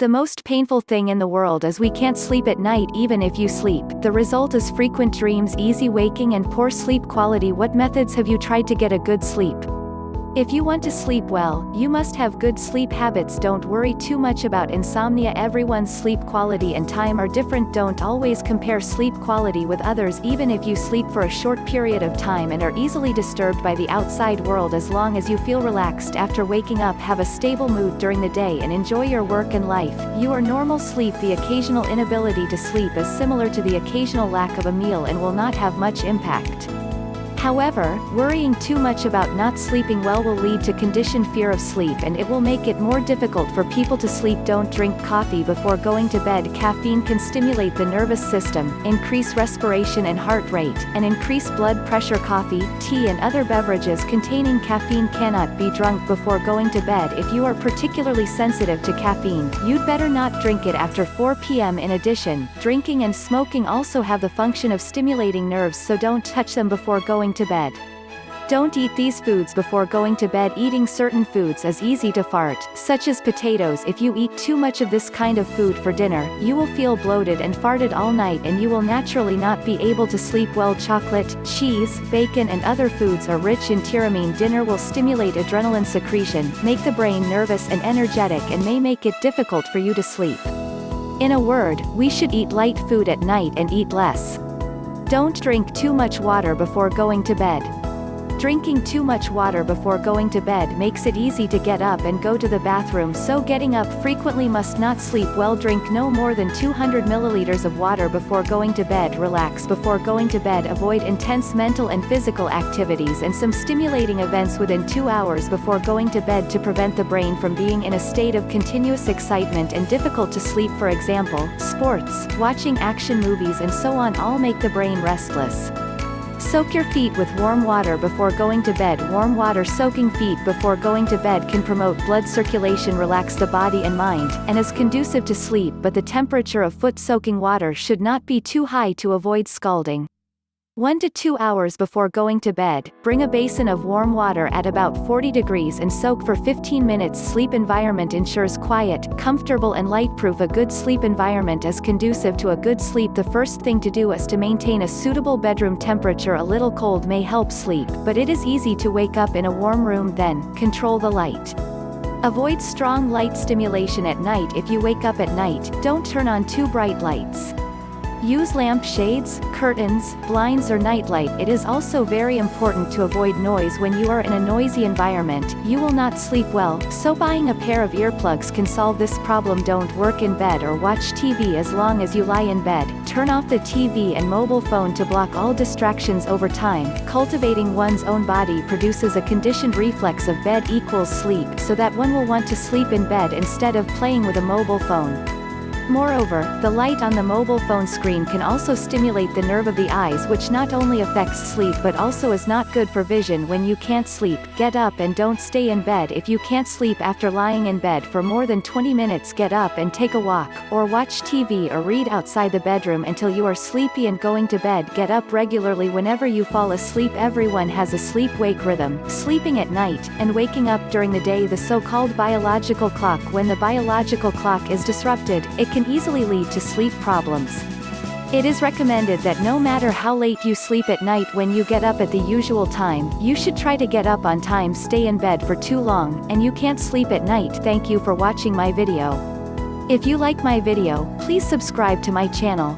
The most painful thing in the world is we can't sleep at night even if you sleep. The result is frequent dreams, easy waking and poor sleep quality. What methods have you tried to get a good sleep? If you want to sleep well, you must have good sleep habits. Don't worry too much about insomnia. Everyone's sleep quality and time are different. Don't always compare sleep quality with others. Even if you sleep for a short period of time and are easily disturbed by the outside world, as long as you feel relaxed after waking up, have a stable mood during the day and enjoy your work and life, you are normal. Sleep. The occasional inability to sleep is similar to the occasional lack of a meal and will not have much impact. However, worrying too much about not sleeping well will lead to conditioned fear of sleep, and it will make it more difficult for people to sleep. Don't drink coffee before going to bed. Caffeine can stimulate the nervous system, increase respiration and heart rate, and increase blood pressure. Coffee, tea and other beverages containing caffeine cannot be drunk before going to bed. If you are particularly sensitive to caffeine, you'd better not drink it after 4 p.m. In addition, drinking and smoking also have the function of stimulating nerves, so don't touch them before going to bed. Don't eat these foods before going to bed. Eating certain foods is easy to fart, such as potatoes. If you eat too much of this kind of food for dinner, you will feel bloated and farted all night and you will naturally not be able to sleep well. Chocolate, cheese, bacon and other foods are rich in tyramine. Dinner will stimulate adrenaline secretion, make the brain nervous and energetic, and may make it difficult for you to sleep. In a word, we should eat light food at night and eat less. Don't drink too much water before going to bed. Drinking too much water before going to bed makes it easy to get up and go to the bathroom, so getting up frequently must not sleep well. Drink no more than 200 milliliters of water before going to bed. Relax before going to bed. Avoid intense mental and physical activities and some stimulating events within 2 hours before going to bed to prevent the brain from being in a state of continuous excitement and difficult to sleep. For example, sports, watching action movies and so on all make the brain restless. Soak your feet with warm water before going to bed. Warm water soaking feet before going to bed can promote blood circulation, relax the body and mind, and is conducive to sleep, but the temperature of foot soaking water should not be too high to avoid scalding. 1 to 2 hours before going to bed, bring a basin of warm water at about 40 degrees and soak for 15 minutes. Sleep environment ensures quiet, comfortable and lightproof. A good sleep environment is conducive to a good sleep. The first thing to do is to maintain a suitable bedroom temperature. A little cold may help sleep, but it is easy to wake up in a warm room. Then, control the light. Avoid strong light stimulation at night. If you wake up at night, don't turn on too bright lights. Use lamp shades, curtains, blinds or nightlight. It is also very important to avoid noise. When you are in a noisy environment, you will not sleep well, so buying a pair of earplugs can solve this problem. Don't work in bed or watch TV as long as you lie in bed. Turn off the TV and mobile phone to block all distractions. Over time, cultivating one's own body produces a conditioned reflex of bed equals sleep, so that one will want to sleep in bed instead of playing with a mobile phone. Moreover, the light on the mobile phone screen can also stimulate the nerve of the eyes, which not only affects sleep but also is not good for vision. When you can't sleep, get up and don't stay in bed. If you can't sleep after lying in bed for more than 20 minutes, get up and take a walk, or watch TV or read outside the bedroom until you are sleepy and going to bed. Get up regularly whenever you fall asleep. Everyone has a sleep-wake rhythm, sleeping at night, and waking up during the day, the so-called biological clock. When the biological clock is disrupted, it can easily lead to sleep problems. It is recommended that no matter how late you sleep at night, when you get up at the usual time, you should try to get up on time. Stay in bed for too long, and you can't sleep at night. Thank you for watching my video. If you like my video, please subscribe to my channel.